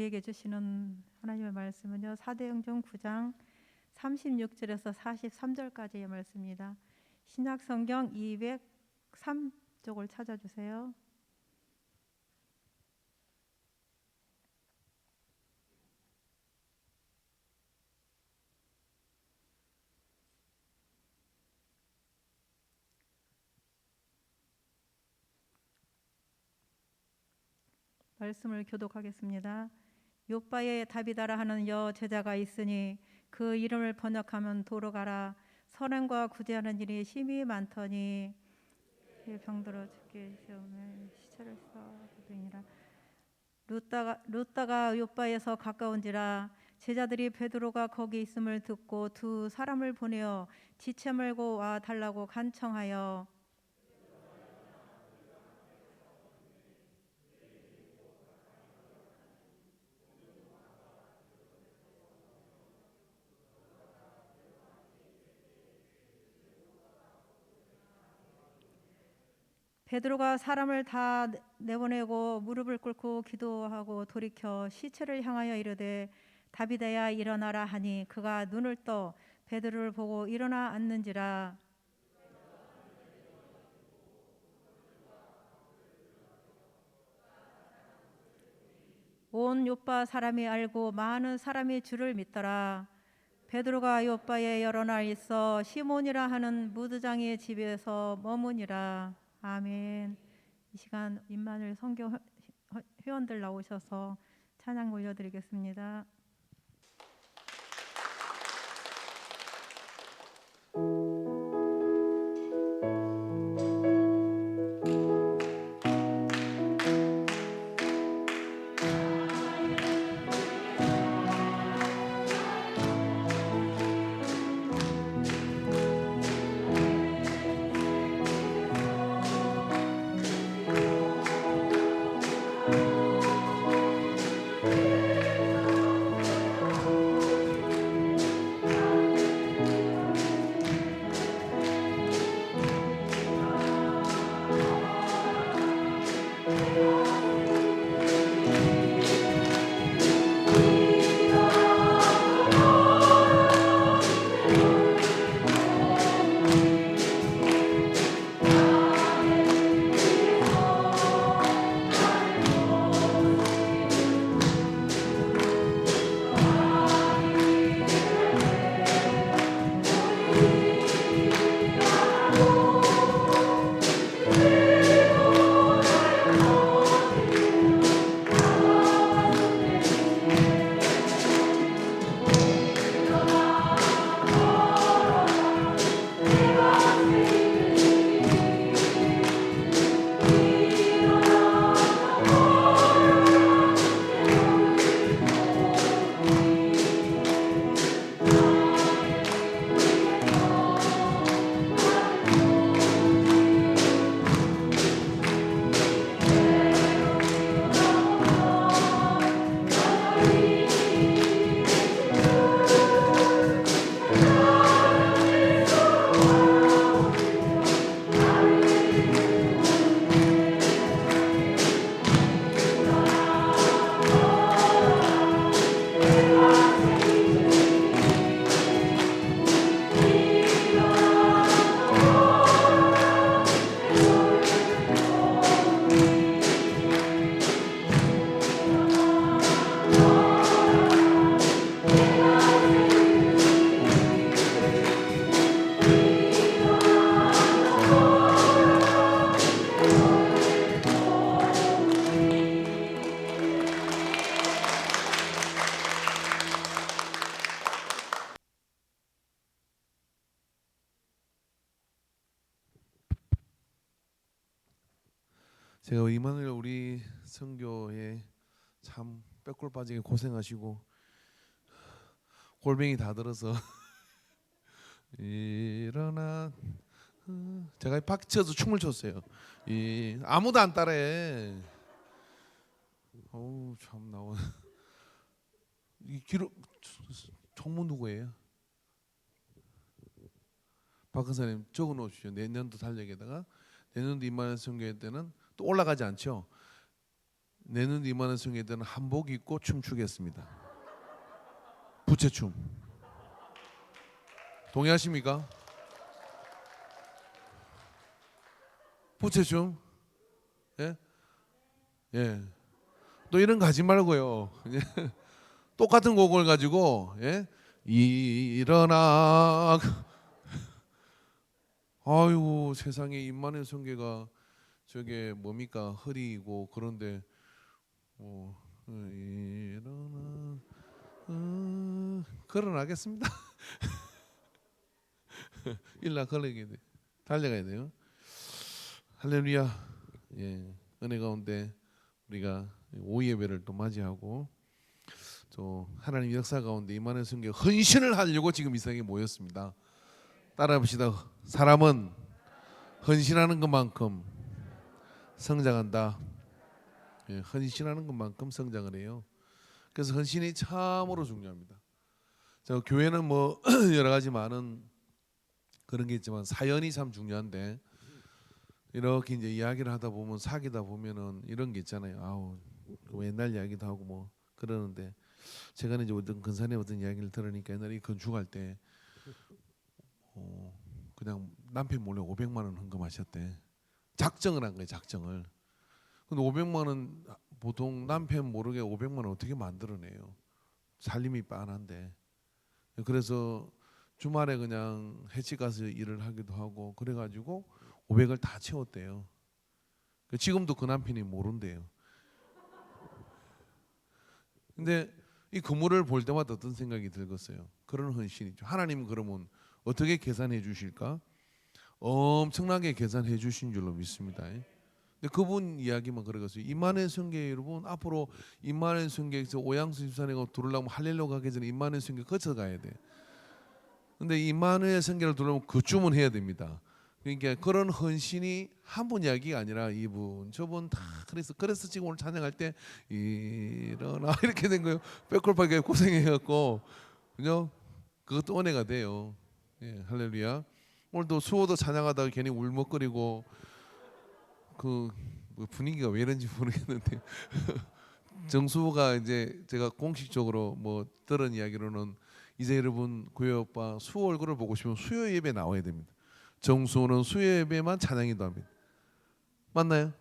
우리에게 주시는 하나님의 말씀은요, 사도행전 9장 36절에서 43절까지의 말씀입니다. 신약성경 203쪽을 찾아주세요. 말씀을 교독하겠습니다. 요바에 다비다라 하는 여 제자가 있으니 그 이름을 번역하면 도로가라. 선행과 구제하는 일이 심히 많더니 병들어 죽게 시험에 시체를 쌓아두니라. 룻다가 요바에서 가까운지라. 제자들이 베드로가 거기 있음을 듣고 두 사람을 보내어 지체 말고 와 달라고 간청하여 베드로가 사람을 다 내보내고 무릎을 꿇고 기도하고 돌이켜 시체를 향하여 이르되 다비다야 일어나라 하니 그가 눈을 떠 베드로를 보고 일어나 앉는지라. 온 요빠 사람이 알고 많은 사람이 주를 믿더라. 베드로가 요빠에 여러 날 있어 시몬이라 하는 무드장의 집에서 머무니라. 아멘. 이 시간 임마누엘 선교 회원들 나오셔서 찬양 올려드리겠습니다. 제가 임마누엘 우리 선교에 참 빼골 빠지게 고생하시고 골뱅이 다 들어서 일어나 제가 박수 쳐서 춤을 췄어요. 아무도 안 따라해. 어우 참 나와. 이 기록 총무 누구예요? 박 선생님 적어 놓으시죠. 내년도 달력에다가 내년도 임마누엘 선교회 때는 또 올라가지 않죠. 내년 임하는 성경에 대한 한복 입고 춤추겠습니다. 부채춤. 동의하십니까? 부채춤. 예? 예. 또 이런 거 하지 말고요. 똑같은 곡을 가지고 예? 일어나. 아이고 세상에 임마누엘 성계가 저게 뭡니까 허리고 그런데 일어나 걸어나겠습니다. 일나 걸어야 돼. 달려가야 돼요. 할렐루야. 예, 은혜 가운데 우리가 오후 예배를 또 맞이하고 또 하나님 역사 가운데 임하는 성계 헌신을 하려고 지금 이 세상에 모였습니다. 따라합시다. 사람은 헌신하는 것만큼 성장한다. 예, 헌신하는 것만큼 성장을 해요. 그래서 헌신이 참으로 중요합니다. 저 교회는 뭐 여러 가지 많은 그런 게 있지만 사연이 참 중요한데 이렇게 이제 이야기를 하다 보면 사귀다 보면은 이런 게 있잖아요. 아우 그 옛날 이야기도 하고 뭐 그러는데 제가 이제 어떤 근산에 어떤 이야기를 들으니까 옛날에 건축할 때 그냥 남편 몰래 500만 원 헌금하셨대. 작정을 한 거예요. 작정을. 근데 500만 원 보통 남편 모르게 500만 원 어떻게 만들어내요? 살림이 빤한데. 그래서 주말에 그냥 해치 가서 일을 하기도 하고 그래가지고 500을 다 채웠대요. 지금도 그 남편이 모른대요. 근데 이 건물을 볼 때마다 어떤 생각이 들겠어요? 그런 헌신이죠. 하나님은 그러면 어떻게 계산해 주실까? 엄청나게 계산해 주신 줄로 믿습니다. 근데 그분 이야기만 그러겠어요. 임마누엘 성계 여러분 앞으로 임마누엘 성계에서 오양수 집사님이 들어오려면 할렐루야 가기 전에 임마누엘 성계 거쳐 가야 돼. 근데 임마누엘 성계를 들어오면 그 주문해야 됩니다. 그러니까 그런 헌신이 한 분 이야기가 아니라 이분 저분 다 그래서 지금 오늘 찬양할 때 일어나 이렇게 된 거예요. 백골파게 고생해갖고 그죠? 그것도 은혜가 돼요. 예, 할렐루야. 오늘도 수호도 찬양하다가 괜히 울먹거리고 뭐 분위기가 왜 이런지 모르겠는데 정수호가 이제 제가 공식적으로 뭐 들은 이야기로는 이제 여러분 구혜 오빠 수호 얼굴을 보고 싶으면 수요 예배 나와야 됩니다. 정수호는 수요 예배만 찬양이도 합니다. 맞나요?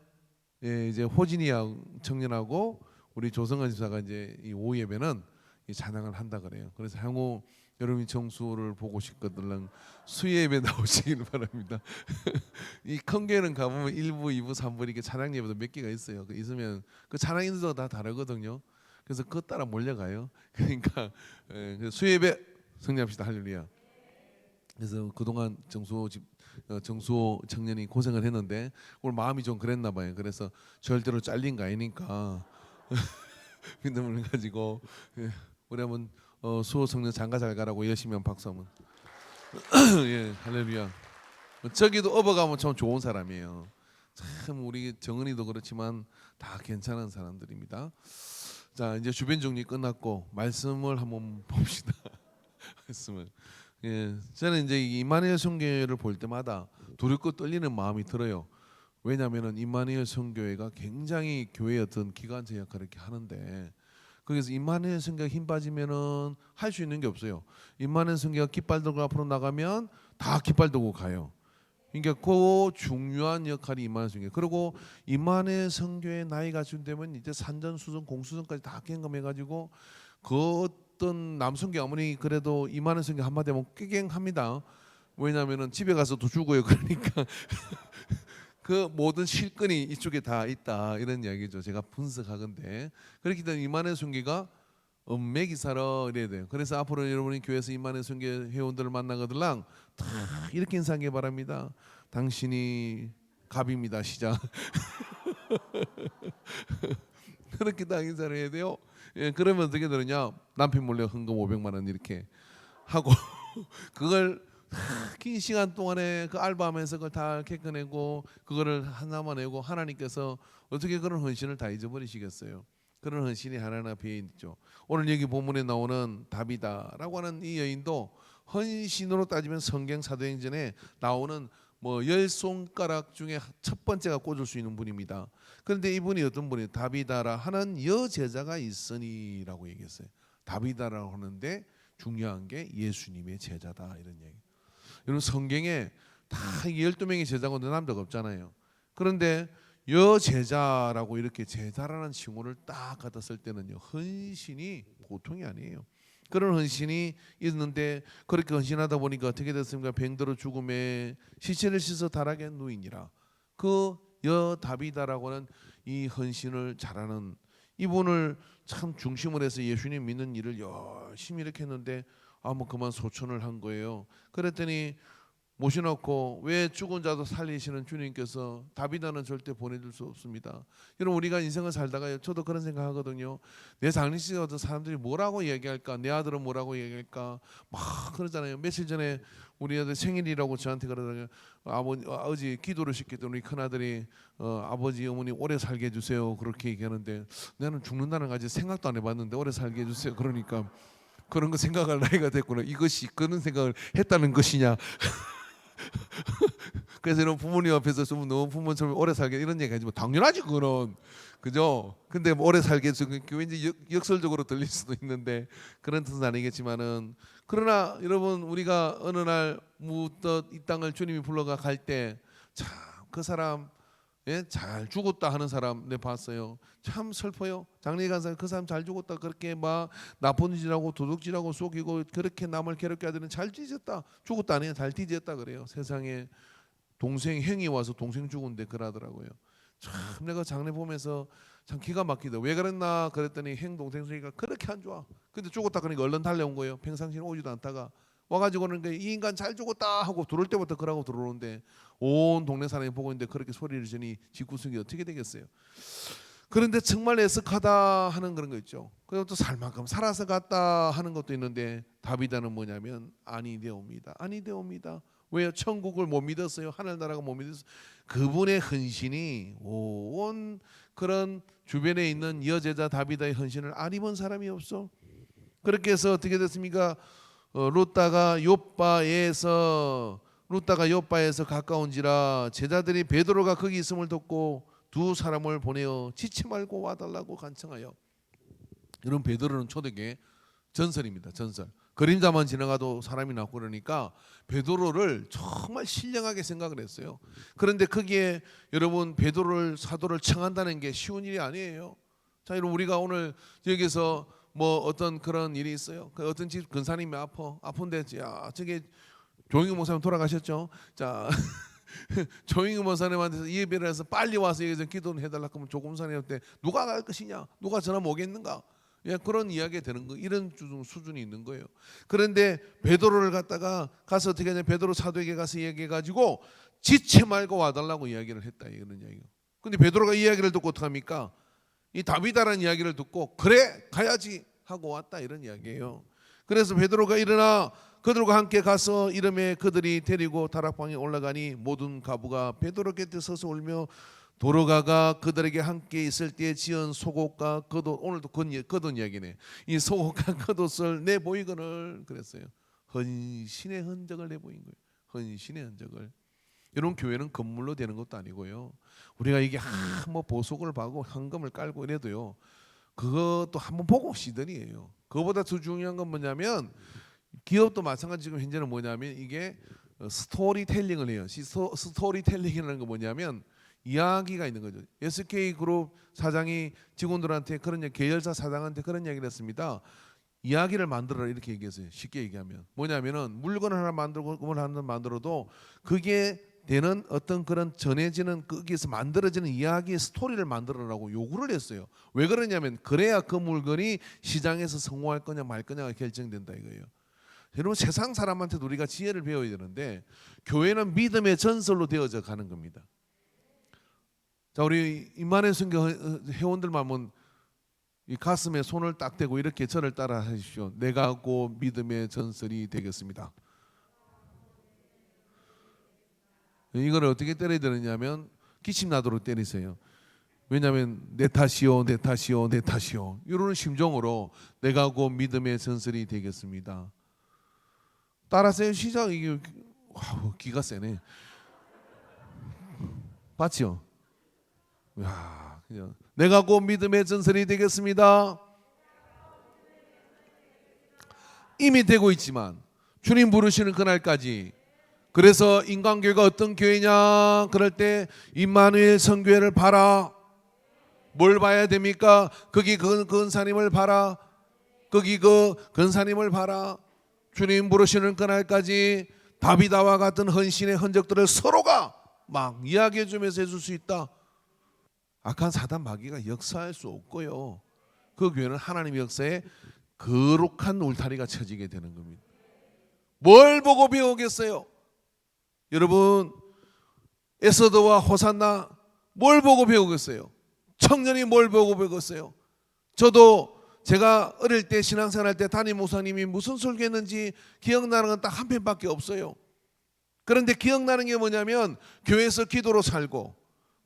예, 이제 호진이 양 청년하고 우리 조성관 집사가 이제 이 오후 예배는 이 찬양을 한다 그래요. 그래서 향후 여러분이 정수호를 보고 싶거든 수요 예배 나오시길 바랍니다. 이 컨게는 가보면 1부, 2부, 3부 이렇게 찬양 예배도 몇 개가 있어요. 그 있으면 그 찬양 인도가 다 다르거든요. 그래서 그것 따라 몰려가요. 그러니까 수요 예배 성리합시다. 할렐루야. 그래서 그동안 정수호 청년이 고생을 했는데 오늘 마음이 좀 그랬나 봐요. 그래서 절대로 잘린 거 아니니까 믿음을 가지고 우리 한번 수호 청년 장가 잘 가라고 열심히 한 박수 한번. 예, 할렐루야. 저기도 업어가면 참 좋은 사람이에요. 참 우리 정은이도 그렇지만 다 괜찮은 사람들입니다. 자 이제 주변 정리 끝났고 말씀을 한번 봅시다. 말씀을. 예, 저는 이제 임마누엘 성교회를 볼 때마다 두렵고 떨리는 마음이 들어요. 왜냐하면은 임마누엘 성교회가 굉장히 교회의 어떤 기관차 역할을 이렇게 하는데 거기서 임마누엘 성교가 힘 빠지면은 할 수 있는 게 없어요. 임마누엘 성교가 깃발 들고 앞으로 나가면 다 깃발 들고 가요. 그러니까 그 중요한 역할이 임마누엘 성교. 그리고 임마누엘 성교의 나이가 좀 되면 이제 산전수전 공수전까지 다 경험해가지고 그 어떤 남성교 아무리 그래도 임마누엘 성교 한마디 하면 꾀갱합니다. 왜냐하면은 집에 가서도 죽어요. 그러니까 그 모든 실권이 이쪽에 다 있다 이런 이야기죠. 제가 분석하건데 그렇기 때문에 임마누엘 성교가 엄매기사로 이래야 돼요. 그래서 앞으로 여러분이 교회에서 임마누엘 성교 회원들을 만나거들랑 다 이렇게 인사하기 바랍니다. 당신이 갑입니다. 시작. 그렇게 다 인사를 해야 돼요. 예, 그러면 어떻게 되느냐? 남편 몰래 헌금 500만 원 이렇게 하고 그걸 긴 시간 동안에 그 알바하면서 그걸 다 겪어내고 그거를 하나만 내고 하나님께서 어떻게 그런 헌신을 다 잊어버리시겠어요? 그런 헌신이 하나하나 배어 있죠. 오늘 여기 본문에 나오는 다비다라고 하는 이 여인도 헌신으로 따지면 성경 사도행전에 나오는 뭐 10손가락 중에 첫 번째가 꽂을 수 있는 분입니다. 그런데 이분이 어떤 분이에요? 다비다라 하는 여제자가 있으니라고 얘기했어요. 다비다라고 하는데 중요한 게 예수님의 제자다 이런 얘기. 여러분 성경에 다 12명의 제자고 남자가 없잖아요. 그런데 여제자라고 이렇게 제자라는 칭호를 딱 갖다 쓸 때는요, 헌신이 보통이 아니에요. 그런 헌신이 있는데 그렇게 헌신하다 보니까 어떻게 됐습니까? 병들어 죽음에 시체를 씻어 달하게 누이니라. 그 여다비다라고는 이 헌신을 잘하는 이분을 참 중심으로 해서 예수님 믿는 일을 열심히 이렇게 했는데 뭐 그만 소천을 한 거예요. 그랬더니 모셔놓고 왜 죽은 자도 살리시는 주님께서 다비다는 절대 보내줄 수 없습니다. 여러분 우리가 인생을 살다가 저도 그런 생각하거든요. 내 장례식에 어떤 사람들이 뭐라고 얘기할까, 내 아들은 뭐라고 얘기할까 막 그러잖아요. 며칠 전에 우리 아들 생일이라고 저한테 그러더라고요. 아버지 기도를 시켰더니 우리 큰아들이 아버지 어머니 오래 살게 해주세요 그렇게 얘기하는데 나는 죽는다는 거 아직 생각도 안 해봤는데 오래 살게 해주세요 그러니까 그런 거 생각할 나이가 됐구나. 이것이 그런 생각을 했다는 것이냐. 그래서 이런 부모님 앞에서 좀 너무 부모처럼 오래 살게 이런 얘기 하지만 당연하지 그거는 그죠? 근데 뭐 오래 살게 해서 왠지 역설적으로 들릴 수도 있는데 그런 뜻은 아니겠지만은 그러나 여러분 우리가 어느 날 묻듯 이 땅을 주님이 불러가 갈 때 참 그 사람 잘 죽었다 하는 사람 내 봤어요. 참 슬퍼요. 장례 간 사람 그 사람 잘 죽었다 그렇게 막 나쁜 짓하고 도둑질하고 속이고 그렇게 남을 괴롭게 하더니 잘 뒤졌다 죽었다 아니에요. 잘 뒤졌다 그래요. 세상에 동생 형이 와서 동생 죽은데 그러더라고요. 참 내가 장례 보면서 참 기가 막히다. 왜 그랬나 그랬더니 형 동생 수이가 그렇게 안 좋아. 근데 죽었다 그러니까 얼른 달려온 거예요. 평상시에 오지도 않다가 와가지고는 이 인간 잘 죽었다 하고 들어올 때부터 그러고 들어오는데 온 동네 사람이 보고 있는데 그렇게 소리를 지니 집구석이 어떻게 되겠어요. 그런데 정말 애석하다 하는 그런 거 있죠. 그리고 또 살 만큼 살아서 갔다 하는 것도 있는데 다비다는 뭐냐면 아니 되옵니다. 아니 되옵니다. 왜요? 천국을 못 믿었어요. 하늘나라가 못 믿었어요. 그분의 헌신이 온 그런 주변에 있는 여제자 다비다의 헌신을 안 입은 사람이 없어. 그렇게 해서 어떻게 됐습니까? 루다가 요바에서 가까운지라 제자들이 베드로가 거기 있음을 듣고 두 사람을 보내어 지치 말고 와달라고 간청하여. 이런 베드로는 초대교회 전설입니다. 전설. 그림자만 지나가도 사람이 나고 그러니까 베드로를 정말 신령하게 생각을 했어요. 그런데 거기에 여러분 베드로를 사도를 청한다는 게 쉬운 일이 아니에요. 자, 여러분 우리가 오늘 여기서 뭐 어떤 그런 일이 있어요. 그 어떤 집 근사님이 아픈데 야 저게 조영희 목사님 돌아가셨죠. 자 조영희 목사님한테서 예배를 해서 빨리 와서 여기서 기도를 해달라고 하면 조금사님한테 누가 갈 것이냐, 누가 전화 오겠는가, 그런 이야기가 되는 거 이런 수준이 있는 거예요. 그런데 베드로를 갖다가 가서 어떻게 하냐, 베드로 사도에게 가서 얘기해가지고 지체 말고 와달라고 이야기를 했다 이런 이야기예요. 근데 베드로가 이 이야기를 듣고 어떡 합니까? 이 다비다라는 이야기를 듣고 그래 가야지 하고 왔다 이런 이야기예요. 그래서 베드로가 일어나 그들과 함께 가서 이름에 그들이 데리고 다락방에 올라가니 모든 가부가 베드로 곁에 서서 울며 도로가가 그들에게 함께 있을 때 지은 속옷과 겉옷, 오늘도 겉옷 이야기네. 이 속옷과 겉옷을 내보이거늘 그랬어요. 헌신의 흔적을 내보인 거예요. 헌신의 흔적을. 이런 교회는 건물로 되는 것도 아니고요. 우리가 이게 뭐 보석을 박고 현금을 깔고 이래도요. 그것도 한번 보고 시들이에요. 그거보다 더 중요한 건 뭐냐면 기업도 마찬가지 지금 현재는 뭐냐면 이게 스토리텔링을 해요. 스토리텔링이라는 건 뭐냐면 이야기가 있는 거죠. SK그룹 사장이 직원들한테 그런 계열사 사장한테 그런 얘기를 했습니다. 이야기를 만들어라 이렇게 얘기했어요. 쉽게 얘기하면 뭐냐면은 물건을 하나 만들고 꿈을 하나 만들어도 그게 되는 어떤 그런 전해지는 거기에서 만들어지는 이야기의 스토리를 만들어라고 요구를 했어요. 왜 그러냐면 그래야 그 물건이 시장에서 성공할 거냐 말 거냐가 결정된다 이거예요. 여러분 세상 사람한테도 우리가 지혜를 배워야 되는데 교회는 믿음의 전설로 되어져 가는 겁니다. 자, 우리 임만의 선교 회원들만 한번 이 가슴에 손을 딱 대고 이렇게 저를 따라 하십시오. 내가 곧 믿음의 전설이 되겠습니다. 이걸 어떻게 때려야 되느냐면 기침 나도록 때리세요. 왜냐하면 내 탓이요, 내 탓이요, 내 탓이요. 이런 심정으로 내가 곧 믿음의 전설이 되겠습니다. 따라서요. 시작. 이게 기가 세네. 봤죠? 야, 그냥 내가 곧 믿음의 전설이 되겠습니다. 이미 되고 있지만 주님 부르시는 그날까지. 그래서 인간교회가 어떤 교회냐 그럴 때 임마누엘 성교회를 봐라. 뭘 봐야 됩니까? 거기 그 근사님을 봐라. 거기 그 근사님을 봐라. 주님 부르시는 그날까지 다비다와 같은 헌신의 흔적들을 서로가 막 이야기해 주면서 해줄 수 있다. 악한 사단 마귀가 역사할 수 없고요. 그 교회는 하나님의 역사에 거룩한 울타리가 쳐지게 되는 겁니다. 뭘 보고 배우겠어요? 여러분, 에서더와 호산나 뭘 보고 배우겠어요? 청년이 뭘 보고 배우겠어요? 저도 제가 어릴 때 신앙생활할 때 담임 목사님이 무슨 설교했는지 기억나는 건 딱 한 편밖에 없어요. 그런데 기억나는 게 뭐냐면 교회에서 기도로 살고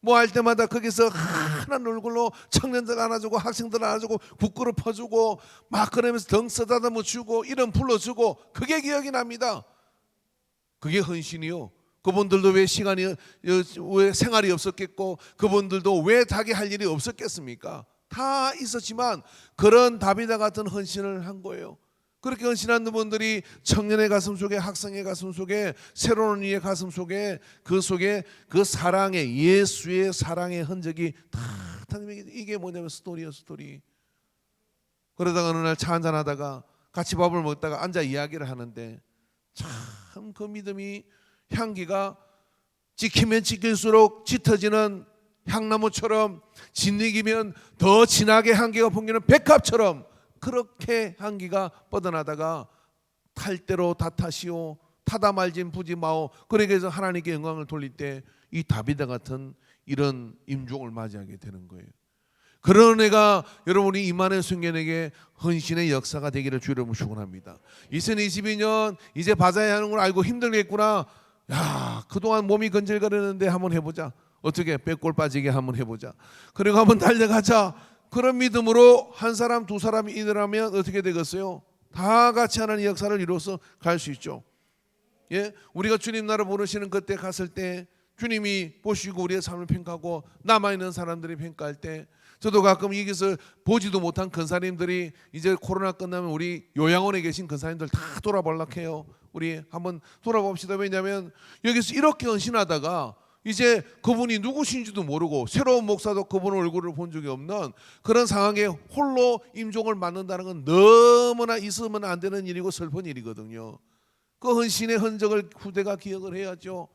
뭐 할 때마다 거기서 하나님 얼굴로 청년들 안아주고 학생들 안아주고 국그릇 퍼주고 막 그러면서 등 쓰다듬어 주고 이름 불러주고 그게 기억이 납니다. 그게 헌신이요. 그분들도 왜 시간이 왜 생활이 없었겠고 그분들도 왜 자기 할 일이 없었겠습니까? 다 있었지만 그런 다비다 같은 헌신을 한 거예요. 그렇게 헌신한 분들이 청년의 가슴 속에 학생의 가슴 속에 새로운 이의 가슴 속에 그 속에 그 사랑의 예수의 사랑의 흔적이 다 이게 뭐냐면 스토리예요. 스토리. 그러다가 어느 날 차 한잔하다가 같이 밥을 먹다가 앉아 이야기를 하는데 참 그 믿음이 향기가 찍히면 찍힐수록 짙어지는 향나무처럼 진익이면 더 진하게 향기가 풍기는 백합처럼 그렇게 향기가 뻗어나다가 탈 대로 다 타시오 타다 말진 부지 마오. 그러게서 하나님께 영광을 돌릴 때 이 다비다 같은 이런 임종을 맞이하게 되는 거예요. 그런 애가 여러분이 임마누엘 성교회에게 헌신의 역사가 되기를 주의 이름으로 축원합니다. 2022년 이제 바자야 하는 걸 알고 힘들겠구나. 야, 그동안 몸이 건질거리는데 한번 해보자. 어떻게 빼골 빠지게 한번 해보자. 그리고 한번 달려가자. 그런 믿음으로 한 사람 두 사람이 일어나면 어떻게 되겠어요? 다 같이 하나님의 역사를 이루어서 갈 수 있죠. 예, 우리가 주님 나라 부르시는 그때 갔을 때 주님이 보시고 우리의 삶을 평가하고 남아있는 사람들이 평가할 때 저도 가끔 여기서 보지도 못한 근사님들이 이제 코로나 끝나면 우리 요양원에 계신 근사님들 다 돌아보려고 해요. 우리 한번 돌아봅시다. 왜냐하면 여기서 이렇게 헌신하다가 이제 그분이 누구신지도 모르고 새로운 목사도 그분 얼굴을 본 적이 없는 그런 상황에 홀로 임종을 맡는다는 건 너무나 있으면 안 되는 일이고 슬픈 일이거든요. 그 헌신의 흔적을 후대가 기억을 해야죠.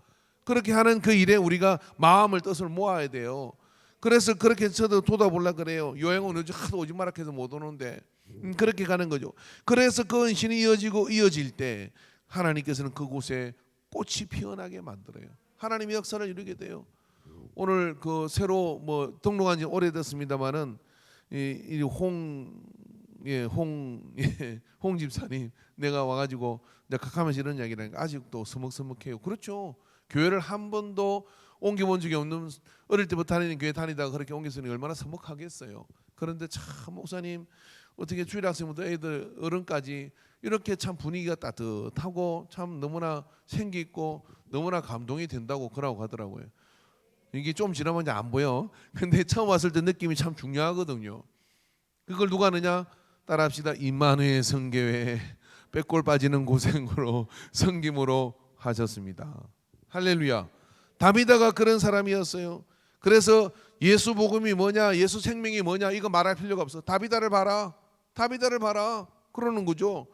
그렇게 하는 그 일에 우리가 마음을 뜻을 모아야 돼요. 그래서 그렇게 저도 돌아보려고 그래요. 요양원 요즘 하도 오지 마라 해서 못 오는데 그렇게 가는 거죠. 그래서 그 헌신이 이어질 때 하나님께서는 그곳에 꽃이 피어나게 만들어요. 하나님의 역사를 이루게 돼요. 오늘 그 새로 뭐 등록한 지 오래됐습니다만은 홍 집사님 내가 와가지고 내가 각하면서 이런 이야기라니까 아직도 서먹서먹해요. 그렇죠. 교회를 한 번도 옮겨본 적이 없는 어릴 때부터 다니는 교회 다니다가 그렇게 옮겼으니 얼마나 서먹하겠어요. 그런데 참 목사님 어떻게 주일 학생부터 애들 어른까지 이렇게 참 분위기가 따뜻하고 참 너무나 생기 있고 너무나 감동이 된다고 그러고 하더라고요. 이게 좀 지나면 이제 안 보여. 근데 처음 왔을 때 느낌이 참 중요하거든요. 그걸 누가 하느냐? 따라합시다. 임마누엘 성교회 빼골 빠지는 고생으로 섬김으로 하셨습니다. 할렐루야. 다비다가 그런 사람이었어요. 그래서 예수 복음이 뭐냐, 예수 생명이 뭐냐 이거 말할 필요가 없어. 다비다를 봐라. 다비다를 봐라. 그러는 거죠.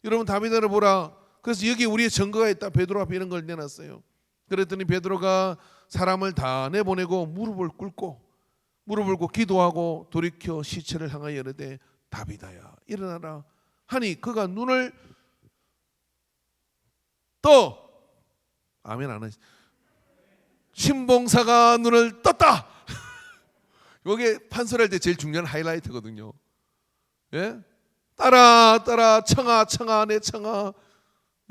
여러분 다비다를 보라. 그래서 여기 우리의 증거가 있다. 베드로 앞에 이런 걸 내놨어요. 그랬더니 베드로가 사람을 다 내보내고 무릎을 꿇고 기도하고 돌이켜 시체를 향하여 이르되 다비다야 일어나라 하니 그가 눈을 떠 아멘 안 하시 신봉사가 눈을 떴다. 이게 판설할 때 제일 중요한 하이라이트거든요. 예? 따라 청아 내 청아.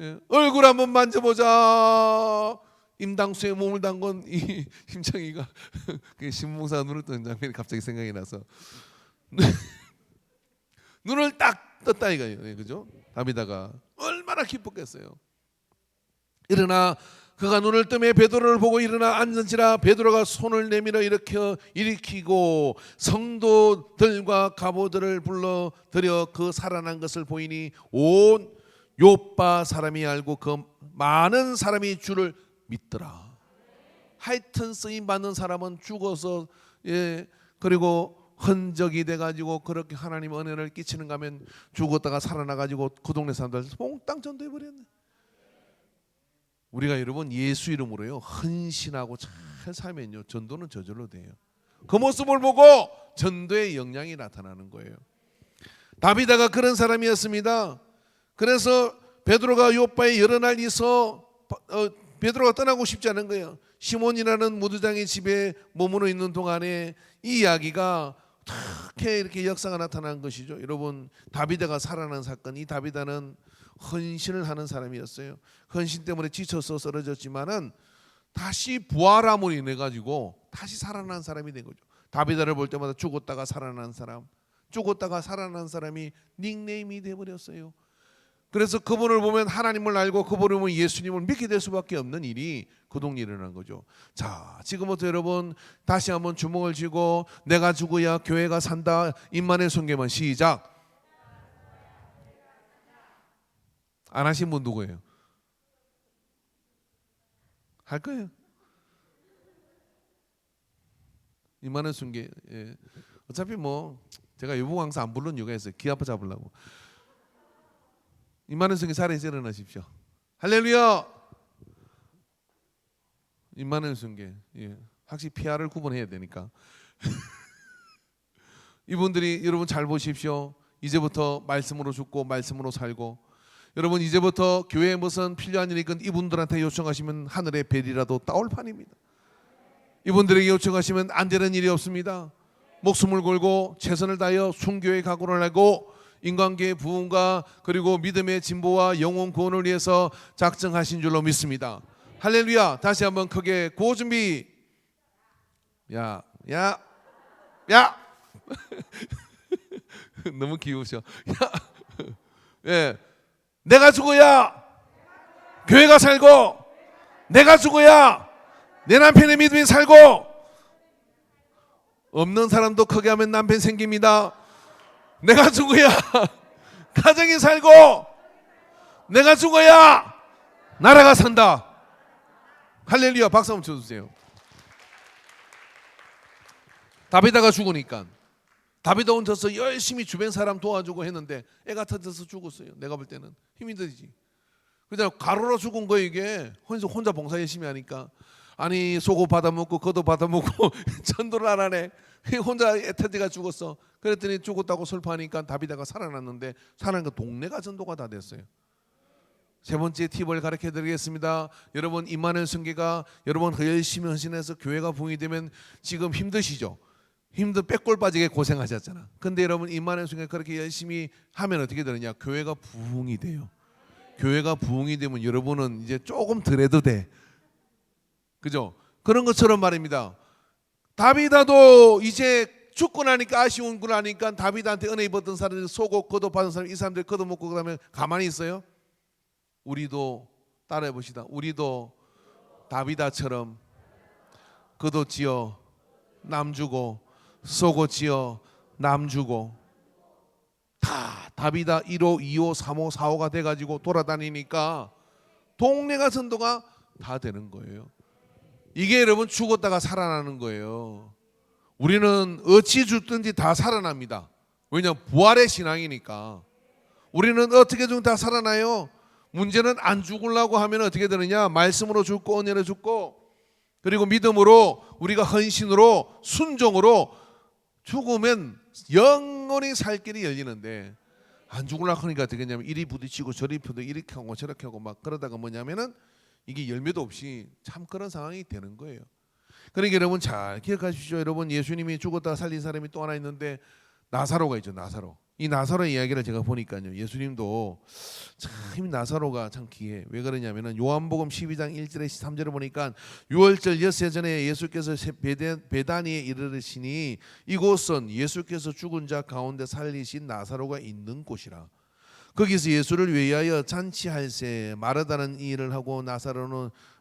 예? 얼굴 한번 만져보자. 임당수에 몸을 담근 이 심청이가 신봉사가 눈을 뜬 장면이 갑자기 생각이 나서 눈을 딱 떴다 이거예요. 그죠? 다비다가 얼마나 기뻤겠어요. 일어나 그가 눈을 뜨매 베드로를 보고 일어나 앉은지라 베드로가 손을 내밀어 일으키고 성도들과 가보들을 불러 들여 그 살아난 것을 보이니 온 요빠 사람이 알고 그 많은 사람이 주를 믿더라. 하여튼 쓰임 받는 사람은 죽어서 그리고 흔적이 돼가지고 그렇게 하나님 은혜를 끼치는가 하면 죽었다가 살아나가지고 그 동네 사람들 몽땅 전도해 버렸네. 우리가 여러분 예수 이름으로요 헌신하고 잘 살면요 전도는 저절로 돼요. 그 모습을 보고 전도의 영향이 나타나는 거예요. 다비다가 그런 사람이었습니다. 그래서 베드로가 요빠에 여러 날 있어 베드로가 떠나고 싶지 않은 거예요. 시몬이라는 무두장의 집에 머무르 있는 동안에 이 이야기가 어떻게 이렇게 역사가 나타난 것이죠. 여러분 다비다가 살아난 사건, 이 다비다는 헌신을 하는 사람이었어요. 헌신 때문에 지쳐서 쓰러졌지만은 다시 부활함으로 인해 가지고 다시 살아난 사람이 된 거죠. 다비다를 볼 때마다 죽었다가 살아난 사람, 죽었다가 살아난 사람이 닉네임이 돼 버렸어요. 그래서 그분을 보면 하나님을 알고 그분을 보면 예수님을 믿게 될 수밖에 없는 일이 그 동네에 일어난 거죠. 자, 지금부터 여러분 다시 한번 주먹을 쥐고 내가 죽어야 교회가 산다. 임마누엘 선교만 시작. 안 하신 분 누구예요? 할 거예요. 임마누엘 선교. 예. 어차피 뭐 제가 유부 강사 안 부른 이유가 있어요. 귀 아파 잡으려고. 임마누엘 선교 자리에서 일어나십시오. 할렐루야. 임마누엘 선교. 예. 확실히 PR을 구분해야 되니까. 이분들이 여러분 잘 보십시오. 이제부터 말씀으로 죽고 말씀으로 살고 여러분 이제부터 교회에 무슨 필요한 일이 있건 이분들한테 요청하시면 하늘의 벨이라도 따올 판입니다. 이분들에게 요청하시면 안 되는 일이 없습니다. 목숨을 걸고 최선을 다하여 순교의 각오를 하고 인간계의 부흥과 그리고 믿음의 진보와 영혼 구원을 위해서 작정하신 줄로 믿습니다. 할렐루야. 다시 한번 크게 구호 준비. 야 너무 귀여우셔. 야. 예. 내가 죽어야 교회가 살고 내가 죽어야 내 남편의 믿음이 살고 없는 사람도 크게 하면 남편 생깁니다. 내가 죽어야 가정이 살고 내가 죽어야 나라가 산다. 할렐루야. 박수 한번 쳐주세요. 다비다가 죽으니까 다비다 혼자서 열심히 주변 사람 도와주고 했는데 애가 터져서 죽었어요. 내가 볼 때는 힘이 들지. 그냥 가로로 죽은 거 이게 혼자 봉사 열심히 하니까 아니 속옷 받아먹고 겉옷 받아먹고 전도를 안 하네. 혼자 애터지가 죽었어. 그랬더니 죽었다고 슬퍼하니까 다비다가 살아났는데 살아난 거 동네가 전도가 다 됐어요. 세 번째 팁을 가르쳐 드리겠습니다. 여러분 임마누엘 선교가 여러분 열심히 헌신해서 교회가 부흥이 되면 지금 힘드시죠? 빼골 빠지게 고생하셨잖아. 근데 여러분 임마누엘 선교가 그렇게 열심히 하면 어떻게 되느냐? 교회가 부흥이 돼요. 교회가 부흥이 되면 여러분은 이제 조금 덜 해도 돼. 그죠? 그런 것처럼 말입니다. 다비다도 이제 죽고 나니까 아쉬운 걸 아니까 다비다한테 은혜 입었던 사람들 속옷 겉옷 받은 사람 이 사람들 걷어먹고 그러면 가만히 있어요? 우리도 따라해 봅시다. 우리도 다비다처럼 겉옷 지어 남 주고 속옷 지어 남 주고 다 다비다 1호, 2호, 3호, 4호가 돼가지고 돌아다니니까 동네가 전도가 다 되는 거예요. 이게 여러분 죽었다가 살아나는 거예요. 우리는 어찌 죽든지 다 살아납니다. 왜냐하면 부활의 신앙이니까. 우리는 어떻게 죽든 다 살아나요. 문제는 안 죽으려고 하면 어떻게 되느냐? 말씀으로 죽고 은혜로 죽고 그리고 믿음으로 우리가 헌신으로 순종으로 죽으면 영원히 살 길이 열리는데 안 죽으려고 하니까 어떻게 되냐면 이리 부딪히고 저리 펴도 이렇게 하고 저렇게 하고 막 그러다가 뭐냐면은 이게 열매도 없이 참 그런 상황이 되는 거예요. 그러니까 여러분 잘 기억하십시오. 여러분 예수님이 죽었다가 살린 사람이 또 하나 있는데 나사로가 있죠. 나사로. 이 나사로 이야기를 제가 보니까요. 예수님도 참 나사로가 참 귀해. 왜 그러냐면은 요한복음 12장 1절에 3절을 보니까 6월절 엿새 전에 예수께서 베다니에 이르르시니 이곳은 예수께서 죽은 자 가운데 살리신 나사로가 있는 곳이라. 거기서 예수를 위하여 잔치할세 마르다는 이 일을 하고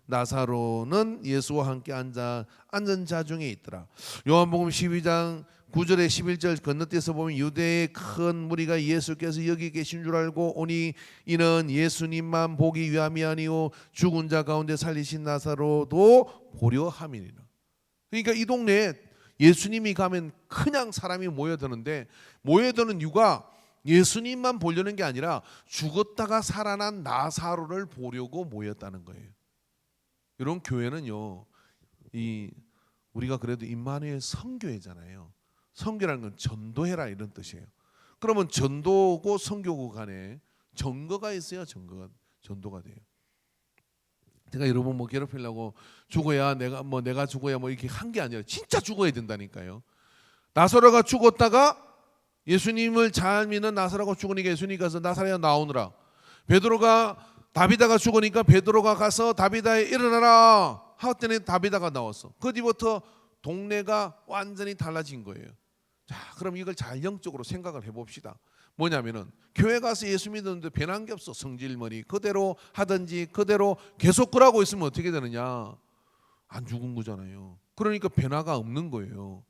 나사로는 예수와 함께 앉은 자 중에 있더라. 요한복음 12장 9절에 11절 건너뛰어서 보면 유대의 큰 무리가 예수께서 여기 계신 줄 알고 오니 이는 예수님만 보기 위함이 아니오 죽은 자 가운데 살리신 나사로도 보려 함이니라. 그러니까 이 동네에 예수님이 가면 그냥 사람이 모여드는데 모여드는 이유가 예수님만 보려는 게 아니라 죽었다가 살아난 나사로를 보려고 모였다는 거예요. 이런 교회는요, 우리가 그래도 임마누엘 선교회잖아요. 선교라는 건 전도해라 이런 뜻이에요. 그러면 전도고 선교고 간에 전거가 있어야 전도가 돼요. 제가 여러분 뭐 괴롭히려고 죽어야 내가 죽어야 뭐 이렇게 한 게 아니라 진짜 죽어야 된다니까요. 나사로가 죽었다가 예수님을 잘 믿는 나사로가 죽으니까 예수님이 가서 나사로야 나오느라. 베드로가 다비다가 죽으니까 베드로가 가서 다비다에 일어나라 하더니 다비다가 나왔어. 그 뒤부터 동네가 완전히 달라진 거예요. 자, 그럼 이걸 잘 영적으로 생각을 해봅시다. 뭐냐면은 교회 가서 예수 믿었는데 변한 게 없어. 성질머리 그대로 하든지 그대로 계속 그러고 있으면 어떻게 되느냐? 안 죽은 거잖아요. 그러니까 변화가 없는 거예요.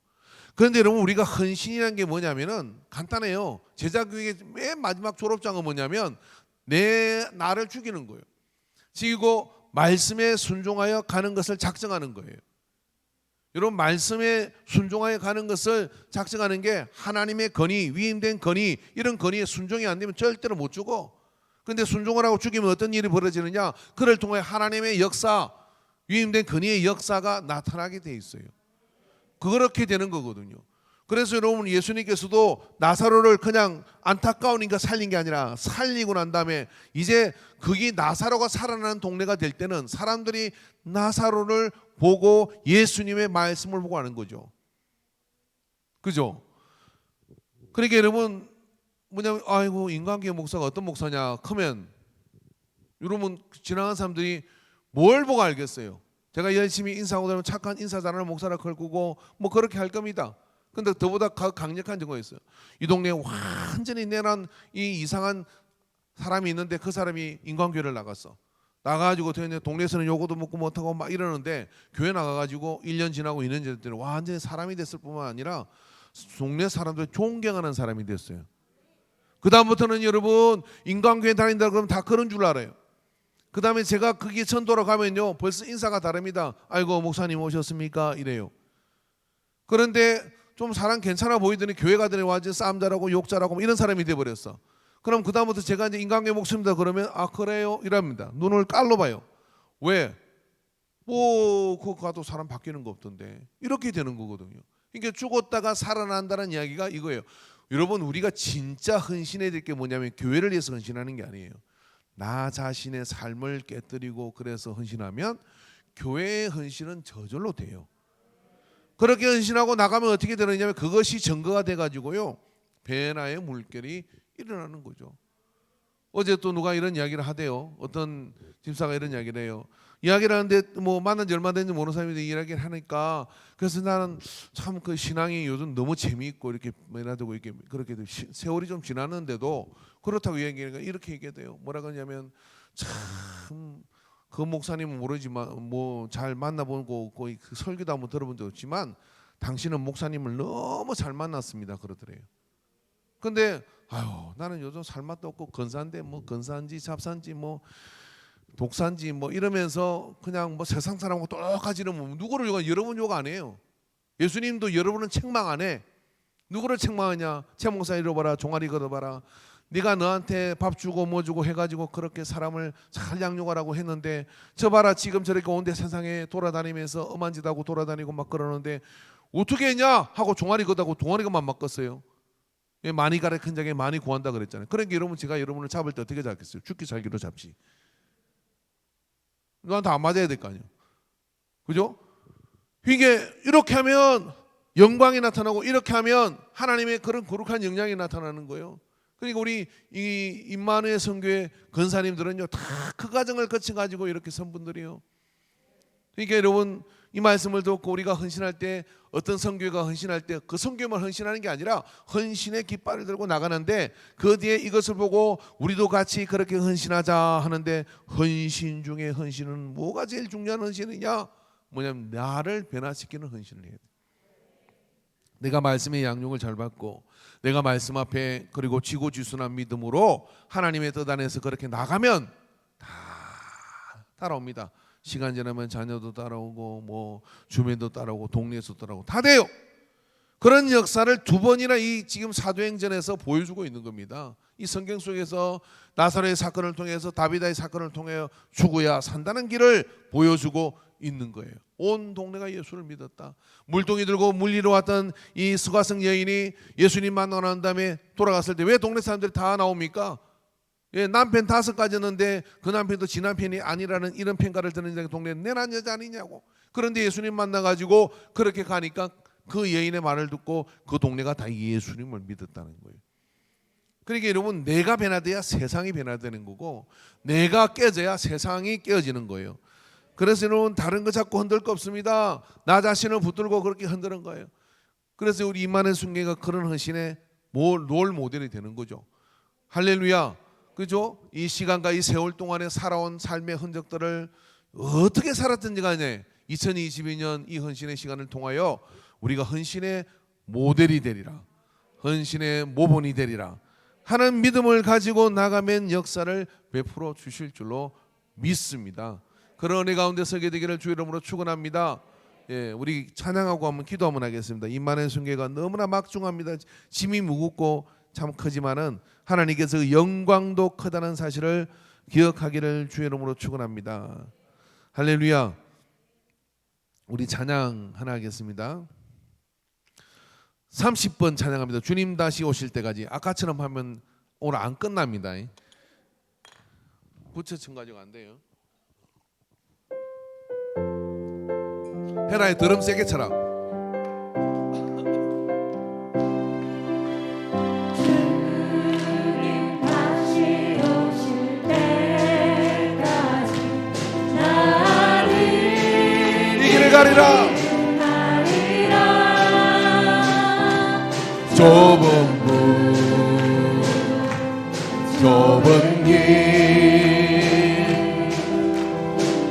그런데 여러분 우리가 헌신이라는 게 뭐냐면은 간단해요. 제자교육의 맨 마지막 졸업장은 뭐냐면 나를 죽이는 거예요. 지고 말씀에 순종하여 가는 것을 작정하는 거예요. 여러분 말씀에 순종하여 가는 것을 작정하는 게 하나님의 건의, 위임된 건의, 이런 건의에 순종이 안 되면 절대로 못 죽어. 그런데 순종을 하고 죽이면 어떤 일이 벌어지느냐? 그를 통해 하나님의 역사, 위임된 건의의 역사가 나타나게 돼 있어요. 그렇게 되는 거거든요. 그래서 여러분 예수님께서도 나사로를 그냥 안타까우니까 살린 게 아니라 살리고 난 다음에 이제 거기 나사로가 살아나는 동네가 될 때는 사람들이 나사로를 보고 예수님의 말씀을 보고 하는 거죠. 그죠? 그러니까 여러분 뭐냐면 아이고 인간계의 목사가 어떤 목사냐 크면 여러분 지나간 사람들이 뭘 보고 알겠어요? 제가 열심히 인사하고 다니면 착한 인사 잘하는 목사라 걸고 뭐 그렇게 할 겁니다. 근데 더보다 강력한 증거가 있어요. 이 동네에 완전히 내란 이 이상한 사람이 있는데 그 사람이 인간교회를 나갔어. 나가가지고 동네에서는 요거도 먹고 못하고 막 이러는데 교회 나가가지고 1년 지나고 2년 지났더니 완전히 사람이 됐을 뿐만 아니라 동네 사람들 존경하는 사람이 됐어요. 그 다음부터는 여러분 인간교회 다닌다 그러면 다 그런 줄 알아요. 그 다음에 제가 거기 전도로 가면요 벌써 인사가 다릅니다. 아이고 목사님 오셨습니까? 이래요. 그런데 좀 사람 괜찮아 보이더니 교회 가더니 완전 싸움 잘하고 욕 잘하고 이런 사람이 돼버렸어. 그럼 그 다음부터 제가 이제 인간교회 목사입니다 그러면 아 그래요? 이랍니다. 눈을 깔로 봐요. 왜? 뭐 그거 가도 사람 바뀌는 거 없던데. 이렇게 되는 거거든요. 그러니까 죽었다가 살아난다는 이야기가 이거예요. 여러분 우리가 진짜 헌신해야 될 게 뭐냐면 교회를 위해서 헌신하는 게 아니에요. 나 자신의 삶을 깨뜨리고 그래서 헌신하면 교회의 헌신은 저절로 돼요. 그렇게 헌신하고 나가면 어떻게 되느냐면 그것이 증거가 돼가지고요 변화의 물결이 일어나는 거죠. 어제 또 누가 이런 이야기를 하대요. 어떤 집사가 이런 이야기를 해요. 이야기를 하는데 뭐 만난 지 얼마 됐는지 모르는 사람인데 이야기를 하니까 그래서 나는 참 그 신앙이 요즘 너무 재미있고 이렇게 뭐라고 이렇게 그렇게 세월이 좀 지났는데도 그렇다고 얘기하니까 이렇게 얘기해요. 뭐라 그러냐면 참 그 목사님은 모르지만 뭐 잘 만나보고 거의 그 설교도 한번 들어본 적 없지만 당신은 목사님을 너무 잘 만났습니다 그러더래요. 근데 아유 나는 요즘 살맛도 없고 건사인데 뭐 건사인지 잡사인지 뭐 독사인지 뭐 이러면서 그냥 뭐 세상 사람하고 똑같이는 뭐 누구를 여러분 욕 안 해요. 예수님도 여러분은 책망 안 해. 누구를 책망하냐? 채 목사 잃어봐라 종아리 걷어봐라. 네가 너한테 밥 주고 뭐 주고 해가지고 그렇게 사람을 잘 양육하라고 했는데 저 봐라 지금 저렇게 온데 세상에 돌아다니면서 엄한 짓 하고 돌아다니고 막 그러는데 어떻게 했냐 하고 종아리 걷다고 동아리가만 맡겼어요. 많이 가르친 자에게 많이 구한다 그랬잖아요. 그러니까 여러분 제가 여러분을 잡을 때 어떻게 잡겠어요? 죽기 살기로 잡지. 너한테 안 맞아야 될 거 아니에요. 그죠? 이게 이렇게 하면 영광이 나타나고 이렇게 하면 하나님의 그런 거룩한 영향이 나타나는 거예요. 그러니까 우리 이 임마누엘 선교회 권사님들은요 다 그 과정을 거쳐 가지고 이렇게 선 분들이요. 그러니까 여러분 이 말씀을 듣고 우리가 헌신할 때 어떤 선교가 헌신할 때 그 선교만 헌신하는 게 아니라 헌신의 깃발을 들고 나가는데 그 뒤에 이것을 보고 우리도 같이 그렇게 헌신하자 하는데 헌신 중에 헌신은 뭐가 제일 중요한 헌신이냐? 뭐냐면 나를 변화시키는 헌신을 해야 돼. 내가 말씀의 양육을 잘 받고 내가 말씀 앞에 그리고 지고지순한 믿음으로 하나님의 뜻 안에서 그렇게 나가면 다 따라옵니다. 시간 지나면 자녀도 따라오고 뭐 주변도 따라오고 동네에서 따라오고 다 돼요. 그런 역사를 두 번이나 이 지금 사도행전에서 보여주고 있는 겁니다. 이 성경 속에서 나사로의 사건을 통해서 다비다의 사건을 통해 죽어야 산다는 길을 보여주고 있는 거예요. 온 동네가 예수를 믿었다. 물동이 들고 물리러 왔던 이 스가성 여인이 예수님 만나고 난 다음에 돌아갔을 때 왜 동네 사람들이 다 나옵니까? 예, 남편 5 가졌는데 그 남편도 지 남편이 아니라는 이런 평가를 듣는 동네에 내난 여자 아니냐고. 그런데 예수님 만나가지고 그렇게 가니까 그 여인의 말을 듣고 그 동네가 다 예수님을 믿었다는 거예요. 그러니까 여러분, 내가 변화돼야 세상이 변화되는 거고 내가 깨져야 세상이 깨어지는 거예요. 그래서 여러분, 다른 거 자꾸 흔들 거 없습니다. 나 자신을 붙들고 그렇게 흔드는 거예요. 그래서 우리 임마누엘 순교회가 그런 헌신의 롤 모델이 되는 거죠. 할렐루야. 그죠? 이 시간과 이 세월 동안에 살아온 삶의 흔적들을 어떻게 살았든지 간에 2022년 이 헌신의 시간을 통하여 우리가 헌신의 모델이 되리라, 헌신의 모본이 되리라 하는 믿음을 가지고 나가면 역사를 베풀어 주실 줄로 믿습니다. 그런 은혜 가운데 서게 되기를 주 이름으로 축원합니다. 예, 우리 찬양하고 한번 기도 한번 하겠습니다. 임마누엘 순교회가 너무나 막중합니다. 짐이 무겁고 참 크지만은 하나님께서 그 영광도 크다는 사실을 기억하기를 주 이름으로 축원합니다. 할렐루야. 우리 찬양 하나 하겠습니다. 30번 찬양합니다. 주님 다시 오실 때까지. 아까처럼 하면 오늘 안 끝납니다. 부채춤 가지고 안 돼요. 헤라의 드럼 세게 쳐라. 주님 다시 오실 때까지 나를 이 길을 가리라. 좁은 문 좁은 길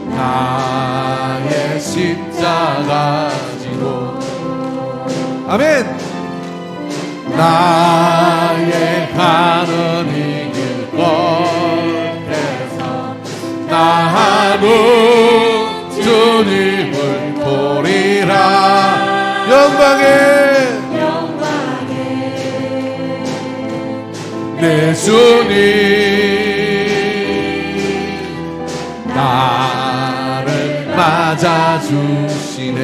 나의 십자가 지고 아멘. 나의 가는 이 길 끝에서 나는 주님을 보리라. 영광에 내 주님 나를 맞아주시네.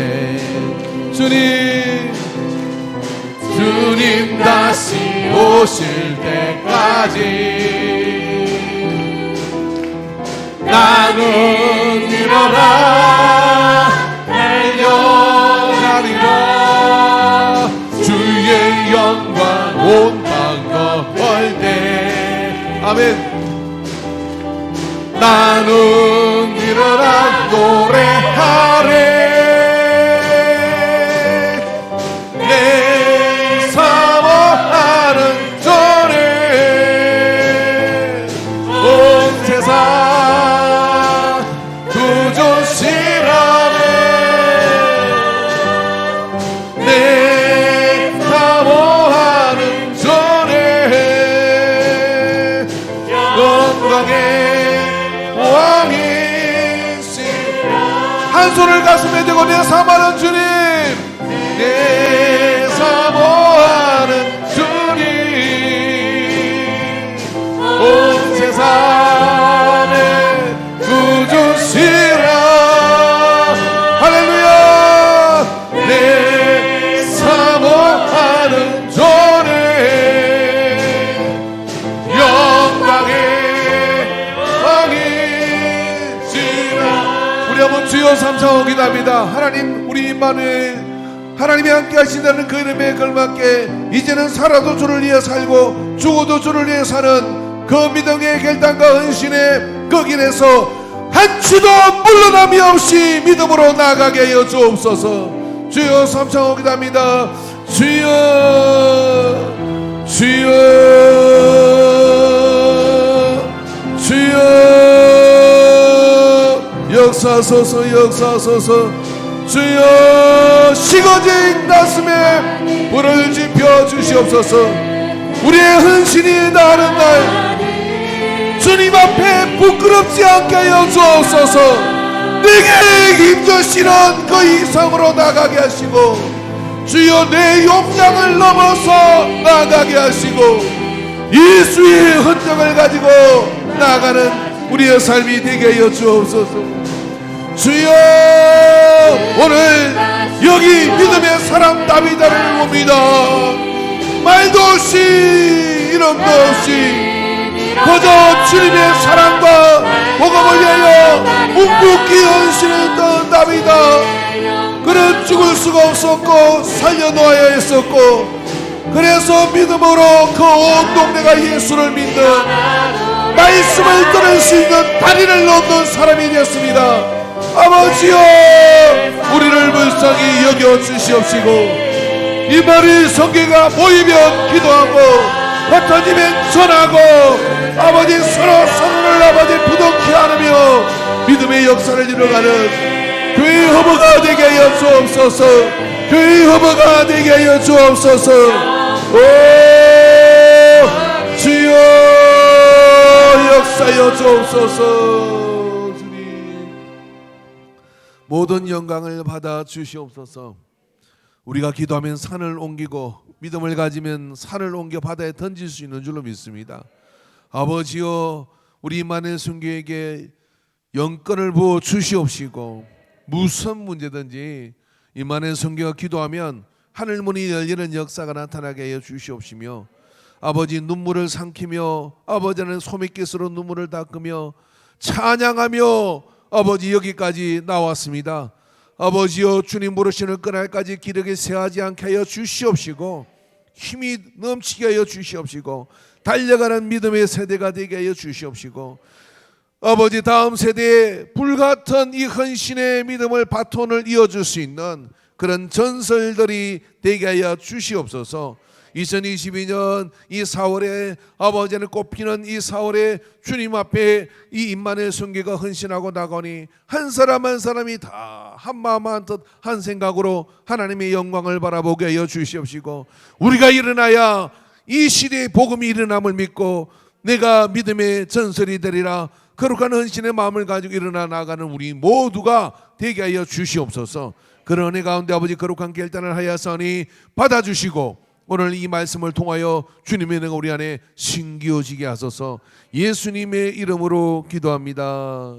주님 다시 오실 때까지 나는 일어나 달려가리라. 주의 영광 온 땅 덮을 때 아멘. 나는 일어나 노래하리. 내 사모하는 전에 온 세상 구주시라네. 내 사모하는 전에 영광의 왕이시. 한 손을 가슴에 대고 내 사모하는 주님, 내 사모하는 주님, 온 세상에 구주시라. 할렐루야. 내 사모하는 주님, 영광의 왕이시라. 우리 한번 주여 삼창하고 기도합니다. 하나님, 우리 임마누엘 하나님이 함께 하신다는 그 이름에 걸맞게 이제는 살아도 주를 위해 살고 죽어도 주를 위해 사는 그 믿음의 결단과 헌신의 그 길에서 한 치도 물러남이 없이 믿음으로 나아가게 하여 주옵소서. 주여 삼창하옵나이다. 주여 주여 주여 역사하소서 역사하소서. 주여 식어진 가슴에 불을 지펴 주시옵소서. 우리의 헌신이 나는 날 주님 앞에 부끄럽지 않게 하여 주옵소서. 내게 힘주시는 그 이상으로 나가게 하시고 주여 내 용량을 넘어서 나가게 하시고 예수의 흔적을 가지고 나가는 우리의 삶이 되게 하여 주옵소서. 주여 오늘 여기 믿음의 사람 다비다를 봅니다. 말도 없이 이름도 없이 그저 주님의 사랑과 복음을 위하여 묵묵히 헌신했던 다비다. 그는 죽을 수가 없었고 살려놓아야 했었고 그래서 믿음으로 그 온 동네가 예수를 믿는 말씀을 들을 수 있는 다리를 놓는 사람이 되었습니다. 아버지여 우리를 불쌍히 여겨 주시옵시고 이 말이 성경가 모이면 기도하고 흩어지면 전하고 아버지 서로 서로를 아버지 부둥키 안으며 믿음의 역사를 이뤄가는 교회의 허브가 되게 하여 주옵소서. 교회의 허브가 되게 하여 주옵소서. 오 주여 역사여 주옵소서. 주님 모든 영광을 받아 주시옵소서. 우리가 기도하면 산을 옮기고 믿음을 가지면 산을 옮겨 바다에 던질 수 있는 줄로 믿습니다. 아버지여 우리 임마누엘 선교에게 영권을 부어 주시옵시고 무슨 문제든지 임마누엘 선교가 기도하면 하늘문이 열리는 역사가 나타나게 하여 주시옵시며 아버지 눈물을 삼키며 아버지는 소매깃으로 눈물을 닦으며 찬양하며 아버지 여기까지 나왔습니다. 아버지여 주님 부르시는 그날까지 기력이 쇠하지 않게 하여 주시옵시고 힘이 넘치게 하여 주시옵시고 달려가는 믿음의 세대가 되게 하여 주시옵시고 아버지 다음 세대에 불같은 이 헌신의 믿음을 바톤을 이어줄 수 있는 그런 전설들이 되게 하여 주시옵소서. 2022년 이 4월에 아버지는 꽃피는 이 4월에 주님 앞에 이 임마누엘 선교가 헌신하고 나가니 한 사람 한 사람이 다 한 마음 한 뜻 한 생각으로 하나님의 영광을 바라보게 하여 주시옵시고 우리가 일어나야 이 시대의 복음이 일어남을 믿고 내가 믿음의 전설이 되리라 거룩한 헌신의 마음을 가지고 일어나 나가는 우리 모두가 되게 하여 주시옵소서. 그런 은혜 가운데 아버지 거룩한 결단을 하였으니 받아주시고 오늘 이 말씀을 통하여 주님의 은혜가 우리 안에 신기어지게 하소서. 예수님의 이름으로 기도합니다.